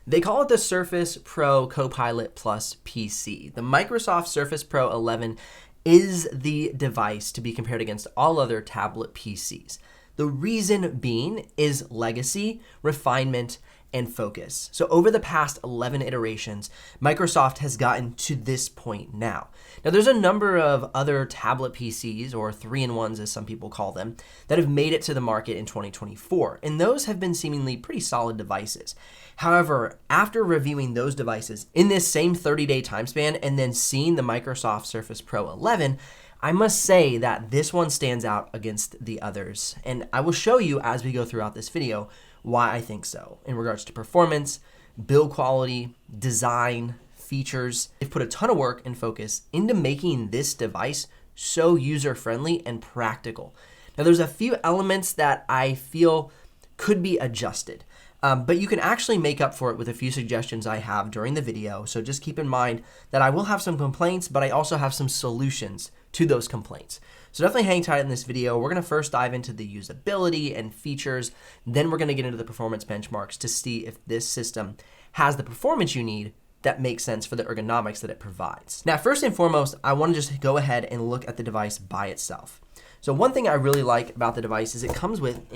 They call it the Surface Pro Copilot Plus PC. The Microsoft Surface Pro 11 is the device to be compared against all other tablet PCs. The reason being is legacy, refinement, and focus. So over the past 11 iterations, Microsoft has gotten to this point now. Now there's a number of other tablet PCs, or 3-in-1s as some people call them, that have made it to the market in 2024, and those have been seemingly pretty solid devices. However, after reviewing those devices in this same 30-day time span and then seeing the Microsoft Surface Pro 11, I must say that this one stands out against the others, and I will show you as we go throughout this video why I think so in regards to performance, build quality, design, features. They've put a ton of work and focus into making this device so user-friendly and practical. Now there's a few elements that I feel could be adjusted, but you can actually make up for it with a few suggestions I have during the video. So just keep in mind that I will have some complaints, but I also have some solutions to those complaints. So definitely hang tight in this video. We're gonna first dive into the usability and features, then we're gonna get into the performance benchmarks to see if this system has the performance you need that makes sense for the ergonomics that it provides. Now, first and foremost, I wanna just go ahead and look at the device by itself. So one thing I really like about the device is it comes with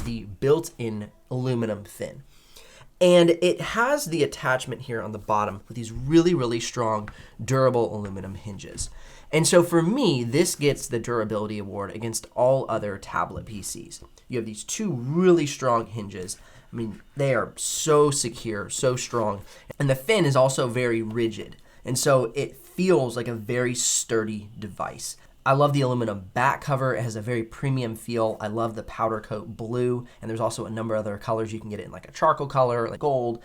the built-in aluminum fin. And it has the attachment here on the bottom with these really, really strong, durable aluminum hinges. And so for me, this gets the durability award against all other tablet PCs. You have these two really strong hinges. I mean, they are so secure, so strong. And the fin is also very rigid. And so it feels like a very sturdy device. I love the aluminum back cover. It has a very premium feel. I love the powder coat blue, and there's also a number of other colors. You can get it in like a charcoal color, like gold.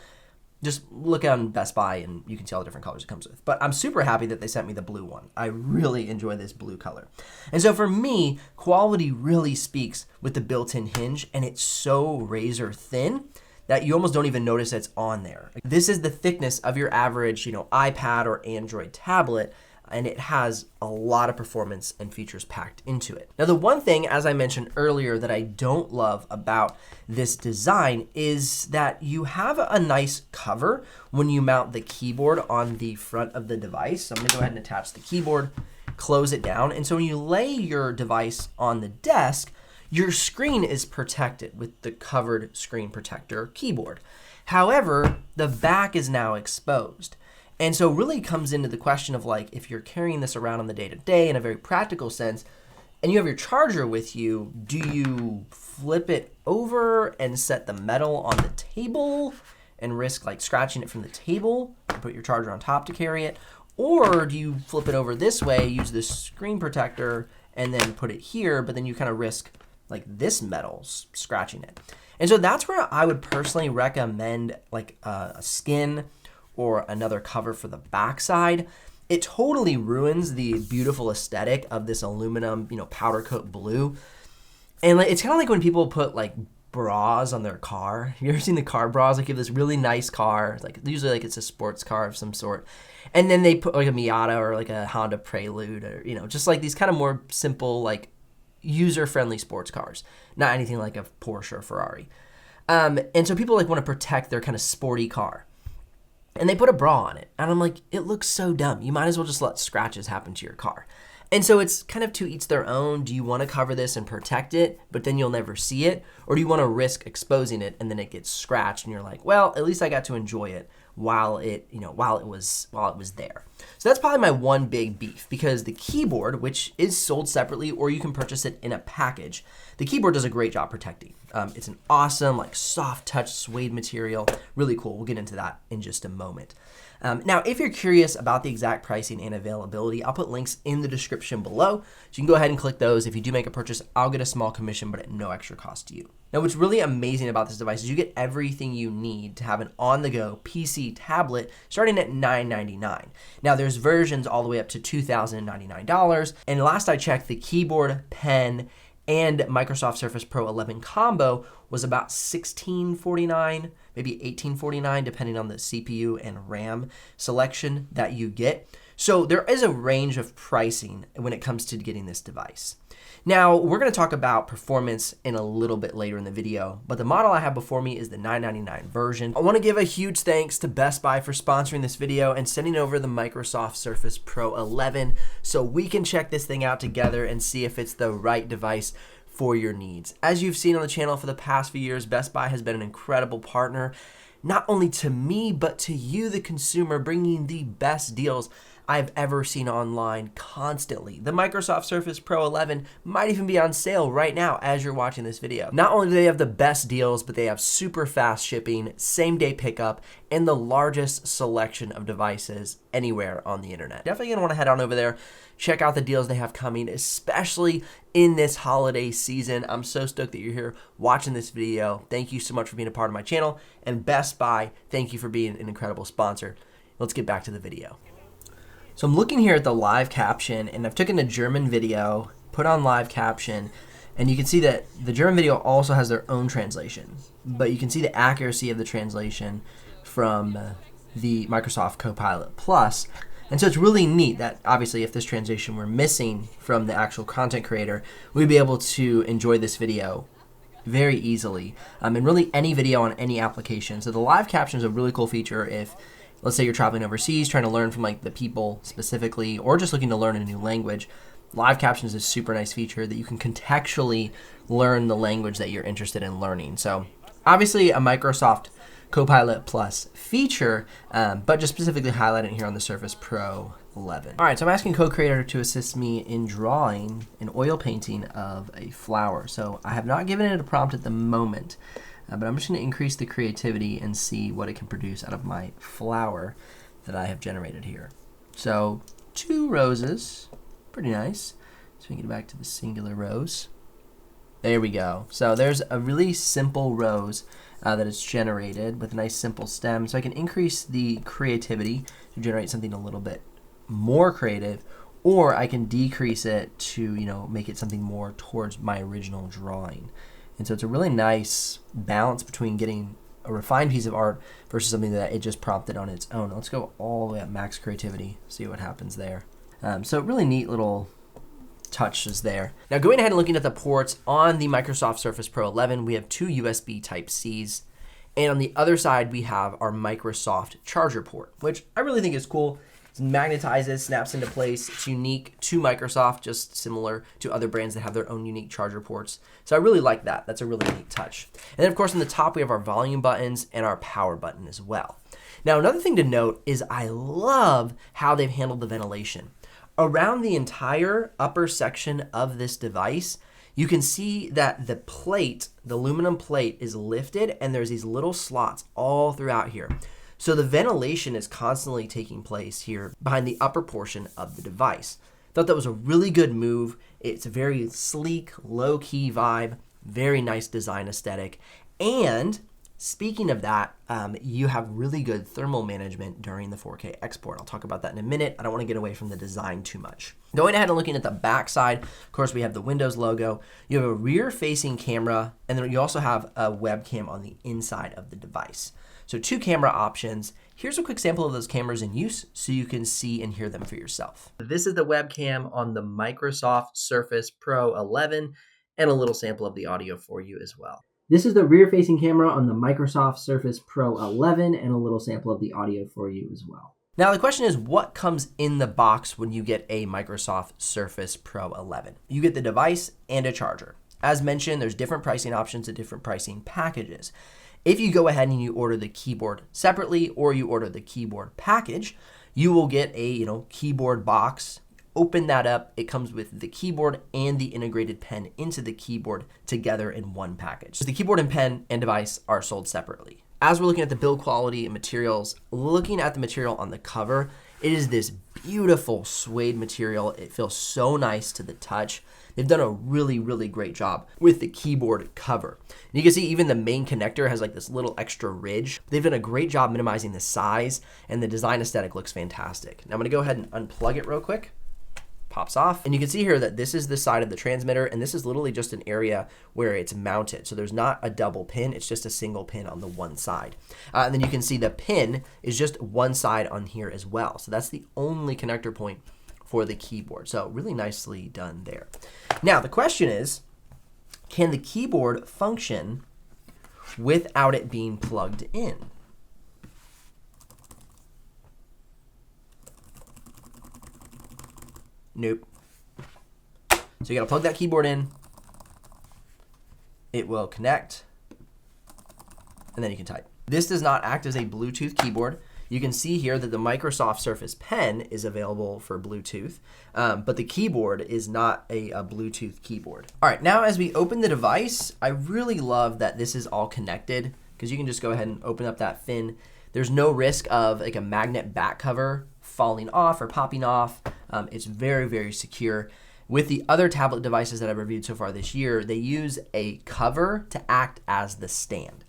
Just look on Best Buy and you can see all the different colors it comes with. But I'm super happy that they sent me the blue one. I really enjoy this blue color. And so for me, quality really speaks with the built-in hinge, and it's so razor thin that you almost don't even notice it's on there. This is the thickness of your average, iPad or Android tablet, and it has a lot of performance and features packed into it. Now, the one thing, as I mentioned earlier, that I don't love about this design is that you have a nice cover when you mount the keyboard on the front of the device. So I'm gonna go ahead and attach the keyboard, close it down. And so when you lay your device on the desk, your screen is protected with the covered screen protector keyboard. However, the back is now exposed. And so really comes into the question of like, if you're carrying this around on the day-to-day in a very practical sense, and you have your charger with you, do you flip it over and set the metal on the table and risk like scratching it from the table and put your charger on top to carry it? Or do you flip it over this way, use this screen protector, and then put it here, but then you kind of risk like this metal scratching it? And so that's where I would personally recommend like a skin or another cover for the backside. It totally ruins the beautiful aesthetic of this aluminum, powder coat blue. And it's kind of like when people put like bras on their car. You ever seen the car bras? Like you have this really nice car, like usually like it's a sports car of some sort, and then they put like a Miata or like a Honda Prelude, or just like these kind of more simple, like user-friendly sports cars, not anything like a Porsche or Ferrari. And so people like want to protect their kind of sporty car. And they put a bra on it. And I'm like, it looks so dumb. You might as well just let scratches happen to your car. And so it's kind of to each their own. Do you want to cover this and protect it, but then you'll never see it? Or do you want to risk exposing it and then it gets scratched and you're like, well, at least I got to enjoy it while it was there. So that's probably my one big beef, because the keyboard, which is sold separately or you can purchase it in a package, the keyboard does a great job protecting. It's an awesome like soft touch suede material, really cool. We'll get into that in just a moment. Now, if you're curious about the exact pricing and availability, I'll put links in the description below. So you can go ahead and click those. If you do make a purchase, I'll get a small commission, but at no extra cost to you. Now, what's really amazing about this device is you get everything you need to have an on-the-go PC tablet starting at $999. Now, there's versions all the way up to $2,099. And last I checked, the keyboard, pen, and Microsoft Surface Pro 11 combo was about $1649, maybe $1849, depending on the CPU and RAM selection that you get. So there is a range of pricing when it comes to getting this device. Now, we're going to talk about performance in a little bit later in the video, but the model I have before me is the $999 version. I want to give a huge thanks to Best Buy for sponsoring this video and sending over the Microsoft Surface Pro 11 so we can check this thing out together and see if it's the right device for your needs. As you've seen on the channel for the past few years, Best Buy has been an incredible partner, not only to me, but to you, the consumer, bringing the best deals I've ever seen online constantly. The Microsoft Surface Pro 11 might even be on sale right now as you're watching this video. Not only do they have the best deals, but they have super fast shipping, same day pickup, and the largest selection of devices anywhere on the internet. Definitely gonna wanna head on over there, check out the deals they have coming, especially in this holiday season. I'm so stoked that you're here watching this video. Thank you so much for being a part of my channel. And Best Buy, thank you for being an incredible sponsor. Let's get back to the video. So I'm looking here at the live caption, and I've taken a German video, put on live caption, and you can see that the German video also has their own translation, but you can see the accuracy of the translation from the Microsoft Copilot Plus. And so it's really neat that obviously if this translation were missing from the actual content creator, we'd be able to enjoy this video very easily, and really any video on any application. So the live caption is a really cool feature if, let's say you're traveling overseas, trying to learn from like the people specifically, or just looking to learn a new language. Live captions is a super nice feature that you can contextually learn the language that you're interested in learning. So obviously a Microsoft Copilot Plus feature, but just specifically highlighting here on the Surface Pro 11. All right, so I'm asking Co-Creator to assist me in drawing an oil painting of a flower. So I have not given it a prompt at the moment, but I'm just going to increase the creativity and see what it can produce out of my flower that I have generated here. So 2 roses, pretty nice. So we can get back to the singular rose. There we go. So there's a really simple rose that is generated with a nice simple stem. So I can increase the creativity to generate something a little bit more creative, or I can decrease it to, make it something more towards my original drawing. And so it's a really nice balance between getting a refined piece of art versus something that it just prompted on its own. Let's go all the way at max creativity, see what happens there. So really neat little touches there. Now going ahead and looking at the ports on the Microsoft Surface Pro 11, we have 2 USB Type-Cs. And on the other side, we have our Microsoft charger port, which I really think is cool. It magnetizes, snaps into place. It's unique to Microsoft, just similar to other brands that have their own unique charger ports. So I really like that. That's a really neat touch. And then of course on the top we have our volume buttons and our power button as well. Now another thing to note is I love how they've handled the ventilation. Around the entire upper section of this device, you can see that the plate, the aluminum plate, is lifted and there's these little slots all throughout here. So the ventilation is constantly taking place here behind the upper portion of the device. Thought that was a really good move. It's a very sleek, low-key vibe, very nice design aesthetic. And speaking of that, you have really good thermal management during the 4K export. I'll talk about that in a minute. I don't want to get away from the design too much. Going ahead and looking at the back side, of course, we have the Windows logo. You have a rear-facing camera, and then you also have a webcam on the inside of the device. So 2 camera options. Here's a quick sample of those cameras in use so you can see and hear them for yourself. This is the webcam on the Microsoft Surface Pro 11 and a little sample of the audio for you as well. This is the rear-facing camera on the Microsoft Surface Pro 11 and a little sample of the audio for you as well. Now the question is, what comes in the box when you get a Microsoft Surface Pro 11? You get the device and a charger. As mentioned, there's different pricing options and different pricing packages. If you go ahead and you order the keyboard separately or you order the keyboard package, you will get a keyboard box. Open that up, it comes with the keyboard and the integrated pen into the keyboard together in one package. So the keyboard and pen and device are sold separately. As we're looking at the build quality and materials, looking at the material on the cover, it is this beautiful suede material. It feels so nice to the touch. They've done a really, really great job with the keyboard cover. And you can see even the main connector has like this little extra ridge. They've done a great job minimizing the size, and the design aesthetic looks fantastic. Now I'm gonna go ahead and unplug it real quick. pops off. And you can see here that this is the side of the transmitter, and this is literally just an area where it's mounted. So there's not a double pin, it's just a single pin on the one side. And then you can see the pin is just one side on here as well. So that's the only connector point for the keyboard. So really nicely done there. Now the question is, can the keyboard function without it being plugged in? Nope. So you gotta plug that keyboard in. It will connect, and then you can type. This does not act as a Bluetooth keyboard. You can see here that the Microsoft Surface Pen is available for Bluetooth, but the keyboard is not a Bluetooth keyboard. All right, now as we open the device, I really love that this is all connected because you can just go ahead and open up that fin. There's no risk of like a magnet back cover falling off or popping off. It's very, very secure. With the other tablet devices that I've reviewed so far this year, they use a cover to act as the stand.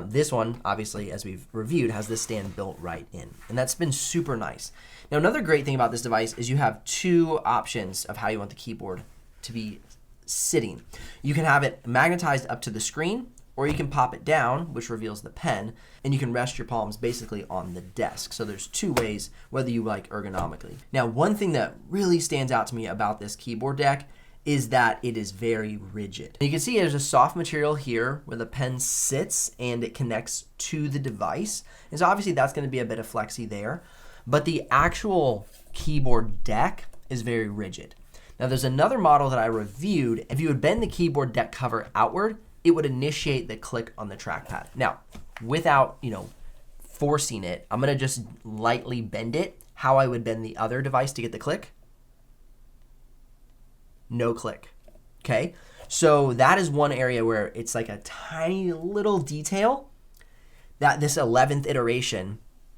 This one, obviously, as we've reviewed, has this stand built right in, and that's been super nice. Now, another great thing about this device is you have two options of how you want the keyboard to be sitting. You can have it magnetized up to the screen, or you can pop it down, which reveals the pen, and you can rest your palms basically on the desk. So there's two ways, whether you like ergonomically. Now, one thing that really stands out to me about this keyboard deck is that it is very rigid. You can see there's a soft material here where the pen sits and it connects to the device. And so obviously that's gonna be a bit of flexy there, but the actual keyboard deck is very rigid. Now there's another model that I reviewed. If you would bend the keyboard deck cover outward, it would initiate the click on the trackpad. Now, without forcing it, I'm gonna just lightly bend it how I would bend the other device to get the click. No click, okay? So that is one area where it's like a tiny little detail that this 11th iteration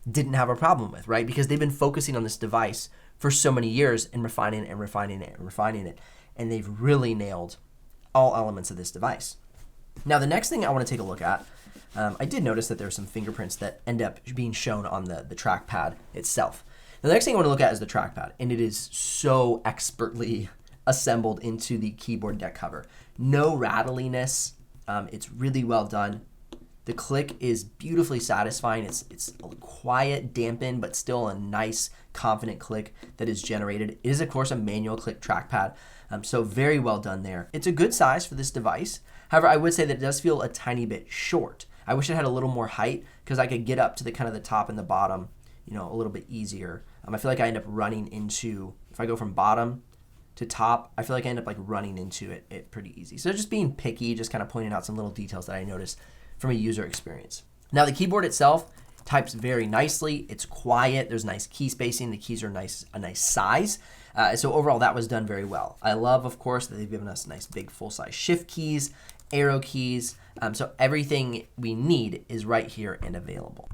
didn't have a problem with, right? Because they've been focusing on this device for so many years and refining it and refining it and refining it. And they've really nailed all elements of this device. Now, the next thing I want to take a look at, I did notice that there are some fingerprints that end up being shown on the trackpad itself. Now, the next thing I want to look at is the trackpad, and it is so expertly assembled into the keyboard deck cover. No rattliness. It's really well done. The click is beautifully satisfying. It's a quiet, dampened, but still a nice, confident click that is generated. It is, of course, a manual click trackpad, so very well done there. It's a good size for this device. However, I would say that it does feel a tiny bit short. I wish it had a little more height because I could get up to the kind of the top and the bottom, a little bit easier. I feel like I end up running into, if I go from bottom to top, I feel like I end up like running into it pretty easy. So just being picky, just kind of pointing out some little details that I noticed from a user experience. Now the keyboard itself types very nicely. It's quiet. There's nice key spacing. The keys are a nice size. So overall, that was done very well. I love, of course, that they've given us nice big full-size shift keys, arrow keys. So everything we need is right here and available.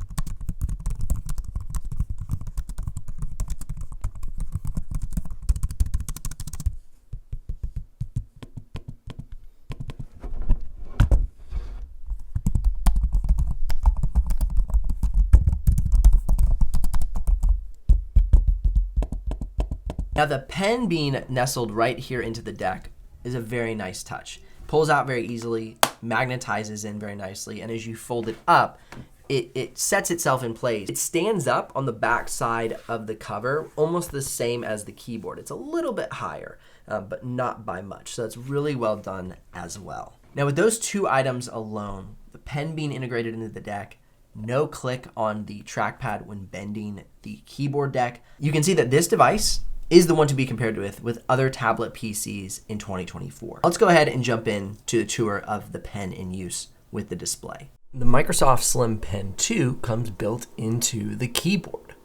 Now the pen being nestled right here into the deck is a very nice touch. Pulls out very easily, magnetizes in very nicely, and as you fold it up, it sets itself in place. It stands up on the back side of the cover, almost the same as the keyboard. It's a little bit higher, but not by much, so it's really well done as well. Now with those two items alone, the pen being integrated into the deck, no click on the trackpad when bending the keyboard deck, you can see that this device is the one to be compared with other tablet PCs in 2024. Let's go ahead and jump in to the tour of the pen in use with the display. The Microsoft Slim Pen 2 comes built into the keyboard.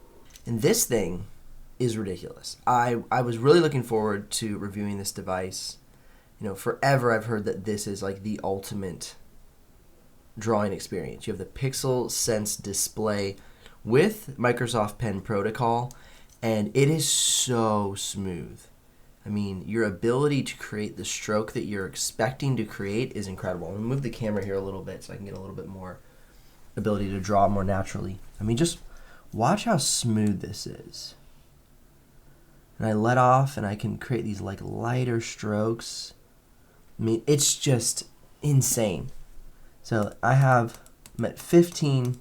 And this thing is ridiculous. I was really looking forward to reviewing this device. Forever I've heard that this is like the ultimate drawing experience. You have the PixelSense display with Microsoft Pen Protocol, and it is so smooth. I mean, your ability to create the stroke that you're expecting to create is incredible. I'm gonna move the camera here a little bit so I can get a little bit more ability to draw more naturally. I mean, just watch how smooth this is. and I let off, and I can create these like lighter strokes. I mean, it's just insane. So I'm at 15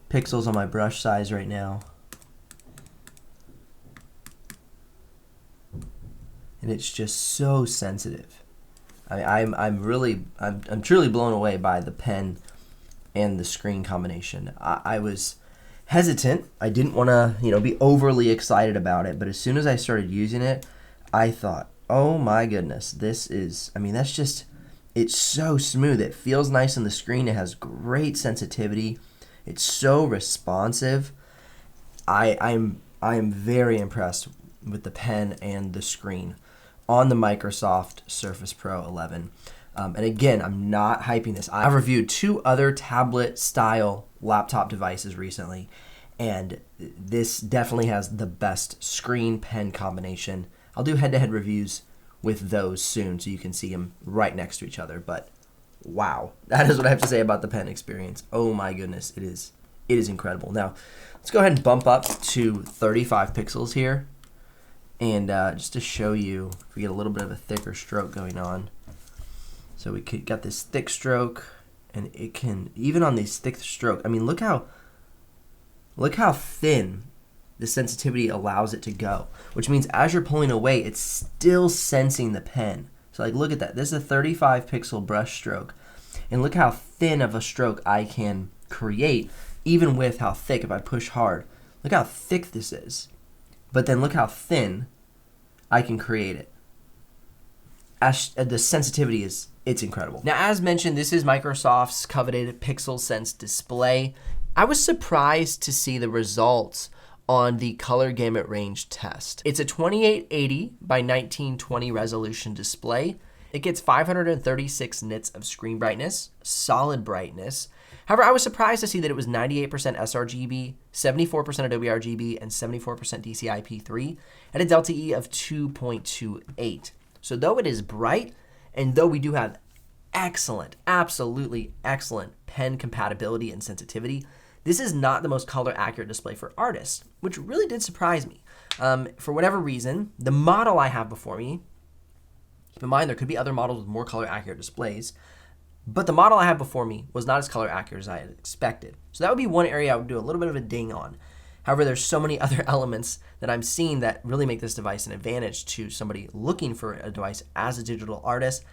pixels on my brush size right now. And it's just so sensitive. I'm truly blown away by the pen and the screen combination. I was hesitant. I didn't want to, be overly excited about it, but as soon as I started using it, I thought, oh my goodness, it's so smooth. It feels nice on the screen. It has great sensitivity. It's so responsive. I am very impressed with the pen and the screen on the Microsoft Surface Pro 11. And again, I'm not hyping this. I've reviewed 2 other tablet-style laptop devices recently, and this definitely has the best screen-pen combination. I'll do head-to-head reviews with those soon so you can see them right next to each other. But wow, that is what I have to say about the pen experience. Oh my goodness, it is incredible. Now, let's go ahead and bump up to 35 pixels here. And just to show you, if we get a little bit of a thicker stroke going on. So we got this thick stroke, and it can, even on these thick stroke, I mean, look how thin the sensitivity allows it to go, which means as you're pulling away, it's still sensing the pen. So like, look at that. This is a 35 pixel brush stroke, and look how thin of a stroke I can create, even with how thick, if I push hard. Look how thick this is. But then look how thin I can create it. The sensitivity it's incredible. Now, as mentioned, this is Microsoft's coveted PixelSense display. I was surprised to see the results on the color gamut range test. It's a 2880 by 1920 resolution display. It gets 536 nits of screen brightness, solid brightness. However, I was surprised to see that it was 98% sRGB, 74% Adobe RGB, and 74% DCI-P3 at a delta E of 2.28. So though it is bright, and though we do have excellent, absolutely excellent pen compatibility and sensitivity, this is not the most color accurate display for artists, which really did surprise me. For whatever reason, the model I have before me, keep in mind there could be other models with more color accurate displays, but the model I have before me was not as color accurate as I had expected. So that would be one area I would do a little bit of a ding on. However, there's so many other elements that I'm seeing that really make this device an advantage to somebody looking for a device as a digital artist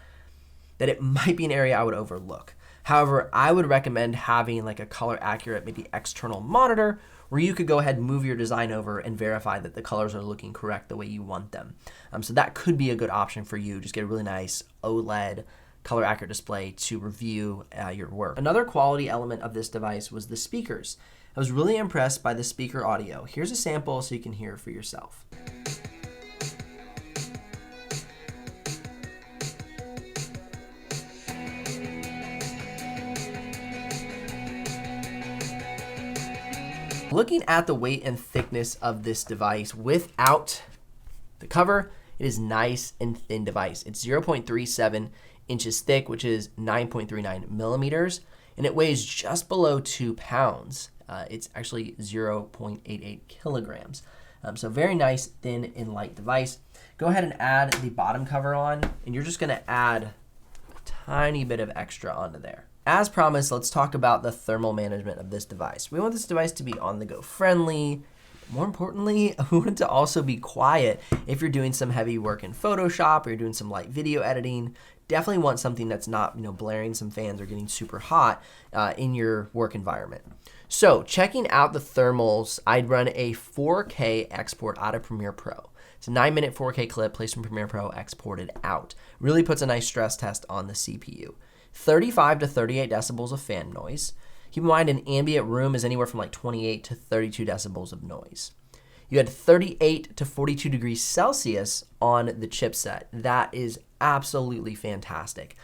that it might be an area I would overlook. However, I would recommend having like a color accurate, maybe external monitor where you could go ahead and move your design over and verify that the colors are looking correct the way you want them. So that could be a good option for you. Just get a really nice OLED color accurate display to review your work. Another quality element of this device was the speakers. I was really impressed by the speaker audio. Here's a sample so you can hear it for yourself. Looking at the weight and thickness of this device without the cover, it is nice and thin device. It's 0.37 inches thick, which is 9.39 millimeters, and it weighs just below 2 pounds. It's actually 0.88 kilograms. So very nice, thin, and light device. Go ahead and add the bottom cover on, and you're just gonna add a tiny bit of extra onto there. As promised, let's talk about the thermal management of this device. We want this device to be on-the-go friendly. More importantly, we want it to also be quiet if you're doing some heavy work in Photoshop or you're doing some light video editing. Definitely want something that's not, blaring some fans or getting super hot in your work environment. So checking out the thermals, I'd run a 4K export out of Premiere Pro. It's a 9-minute 4K clip placed from Premiere Pro, exported out. Really puts a nice stress test on the CPU. 35 to 38 decibels of fan noise. Keep in mind, an ambient room is anywhere from like 28 to 32 decibels of noise. You had 38 to 42 degrees Celsius on the chipset. That is absolutely fantastic.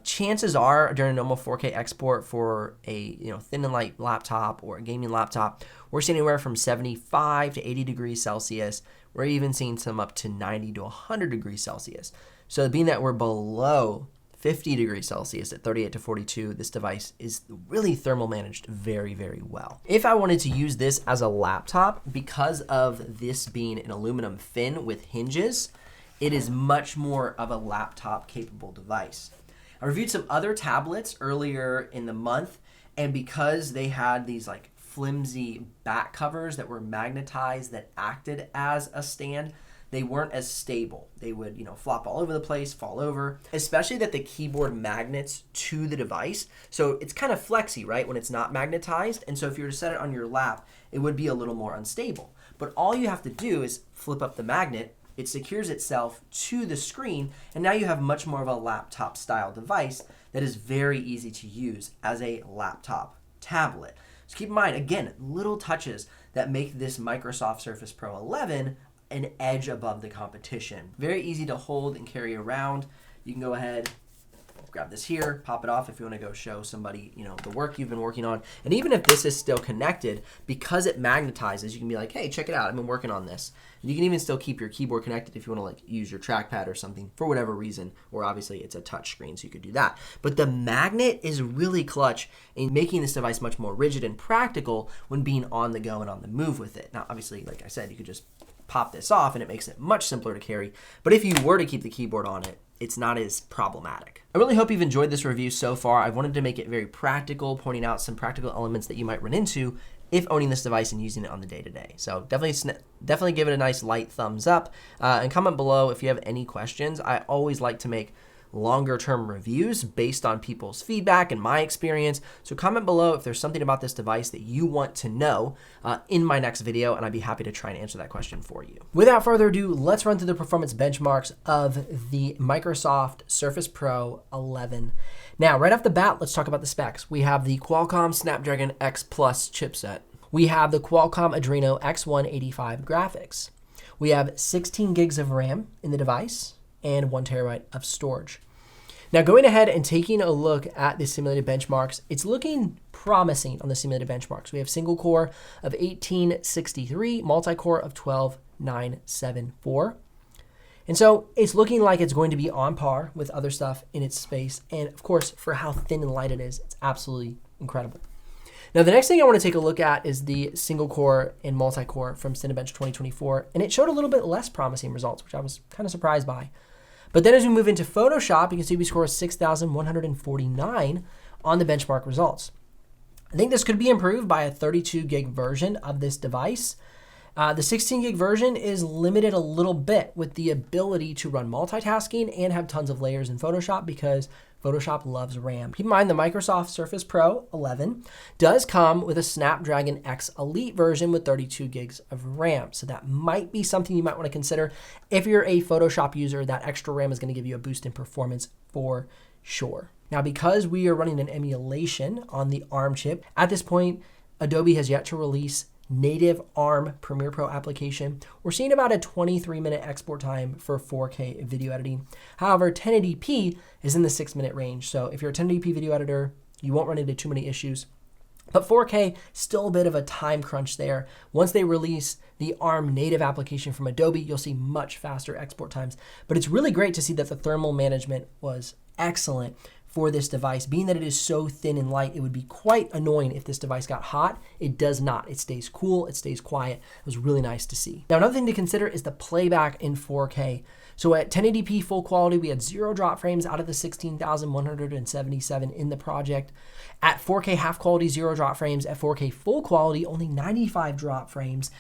Chances are, during a normal 4K export for a thin and light laptop or a gaming laptop, we're seeing anywhere from 75 to 80 degrees Celsius. We're even seeing some up to 90 to 100 degrees Celsius. So being that we're below 50 degrees Celsius at 38 to 42, this device is really thermal managed very, very well. If I wanted to use this as a laptop, because of this being an aluminum fin with hinges, it is much more of a laptop capable device. I reviewed some other tablets earlier in the month, and because they had these like flimsy back covers that were magnetized that acted as a stand, they weren't as stable. They would, flop all over the place, fall over, especially that the keyboard magnets to the device. So it's kind of flexy, right, when it's not magnetized. And so if you were to set it on your lap, it would be a little more unstable. But all you have to do is flip up the magnet, it secures itself to the screen, and now you have much more of a laptop style device that is very easy to use as a laptop tablet. So keep in mind, again, little touches that make this Microsoft Surface Pro 11 an edge above the competition. Very easy to hold and carry around. You can go ahead, grab this here, pop it off if you want to go show somebody, the work you've been working on. And even if this is still connected, because it magnetizes, you can be like, hey, check it out, I've been working on this. And you can even still keep your keyboard connected if you want to use your trackpad or something for whatever reason, or obviously it's a touch screen, so you could do that. But the magnet is really clutch in making this device much more rigid and practical when being on the go and on the move with it. Now, obviously, like I said, you could just pop this off and it makes it much simpler to carry. But if you were to keep the keyboard on it, it's not as problematic. I really hope you've enjoyed this review so far. I wanted to make it very practical, pointing out some practical elements that you might run into if owning this device and using it on the day-to-day. So definitely give it a nice light thumbs up and comment below if you have any questions. I always like to make longer term reviews based on people's feedback and my experience. So comment below if there's something about this device that you want to know in my next video, and I'd be happy to try and answer that question for you. Without further ado, let's run through the performance benchmarks of the Microsoft Surface Pro 11. Now, right off the bat, let's talk about the specs. We have the Qualcomm Snapdragon X Plus chipset. We have the Qualcomm Adreno X185 graphics. We have 16 gigs of RAM in the device and 1 terabyte of storage. Now, going ahead and taking a look at the simulated benchmarks, it's looking promising on the simulated benchmarks. We have single core of 1863, multi-core of 12974. And so it's looking like it's going to be on par with other stuff in its space. And of course, for how thin and light it is, it's absolutely incredible. Now, the next thing I want to take a look at is the single core and multi-core from Cinebench 2024. And it showed a little bit less promising results, which I was kind of surprised by. But then as we move into Photoshop, you can see we score 6,149 on the benchmark results. I think this could be improved by a 32 gig version of this device. The 16 gig version is limited a little bit with the ability to run multitasking and have tons of layers in Photoshop because Photoshop loves RAM. Keep in mind the Microsoft Surface Pro 11 does come with a Snapdragon X Elite version with 32 gigs of RAM. So that might be something you might want to consider. If you're a Photoshop user, that extra RAM is going to give you a boost in performance for sure. Now, because we are running an emulation on the ARM chip, at this point, Adobe has yet to release native ARM Premiere Pro application. We're seeing about a 23-minute export time for 4K video editing. However, 1080p is in the 6-minute range. So if you're a 1080p video editor, you won't run into too many issues. But 4K, still a bit of a time crunch there. Once they release the ARM native application from Adobe, you'll see much faster export times. But it's really great to see that the thermal management was excellent for this device. Being that it is so thin and light, it would be quite annoying if this device got hot. It does not. It stays cool, it stays quiet. It was really nice to see. Now, another thing to consider is the playback in 4K. So at 1080p full quality, we had 0 drop frames out of the 16,177 in the project. At 4K half quality, 0 drop frames. At 4K full quality, only 95 drop frames.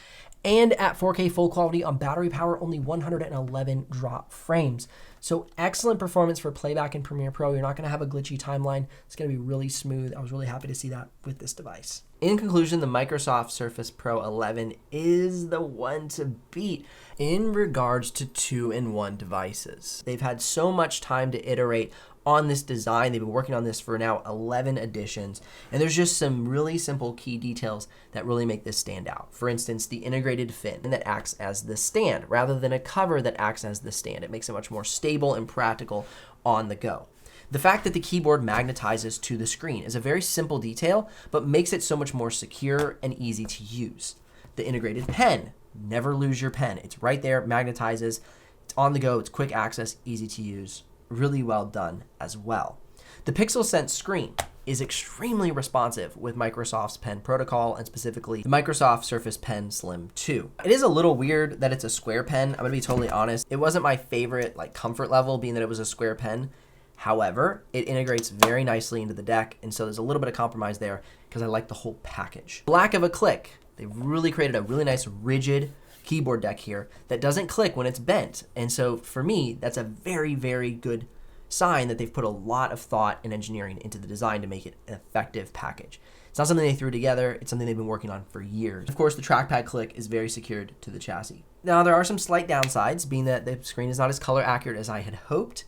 And at 4K full quality on battery power, only 111 drop frames. So excellent performance for playback in Premiere Pro. You're not going to have a glitchy timeline. It's going to be really smooth. I was really happy to see that with this device. In conclusion, the Microsoft Surface Pro 11 is the one to beat in regards to 2-in-1 devices. They've had so much time to iterate on this design. They've been working on this for now 11 editions, and there's just some really simple key details that really make this stand out. For instance, the integrated fin that acts as the stand rather than a cover that acts as the stand. It makes it much more stable and practical on the go. The fact that the keyboard magnetizes to the screen is a very simple detail, but makes it so much more secure and easy to use. The integrated pen, never lose your pen. It's right there, magnetizes, it's on the go, it's quick access, easy to use. really well done as well. The PixelSense screen is extremely responsive with Microsoft's Pen protocol, and specifically the Microsoft Surface Pen Slim 2. It is a little weird that it's a square pen. I'm gonna be totally honest. It wasn't my favorite comfort level, being that it was a square pen. However, it integrates very nicely into the deck, and so there's a little bit of compromise there because I like the whole package. Lack of a click. They've really created a really nice rigid keyboard deck here that doesn't click when it's bent. And so for me, that's a very, very good sign that they've put a lot of thought and engineering into the design to make it an effective package. It's not something they threw together, it's something they've been working on for years. Of course, the trackpad click is very secured to the chassis. Now, there are some slight downsides, being that the screen is not as color accurate as I had hoped.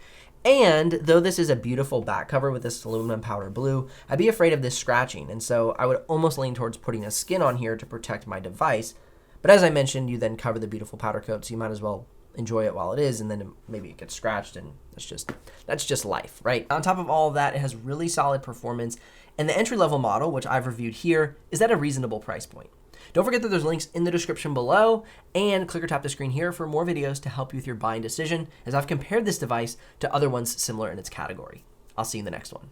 And though this is a beautiful back cover with this aluminum powder blue, I'd be afraid of this scratching. And so I would almost lean towards putting a skin on here to protect my device. But as I mentioned, you then cover the beautiful powder coat, so you might as well enjoy it while it is, and then maybe it gets scratched, and that's just life, right? On top of all of that, it has really solid performance, and the entry-level model, which I've reviewed here, is at a reasonable price point. Don't forget that there's links in the description below, and click or tap the screen here for more videos to help you with your buying decision, as I've compared this device to other ones similar in its category. I'll see you in the next one.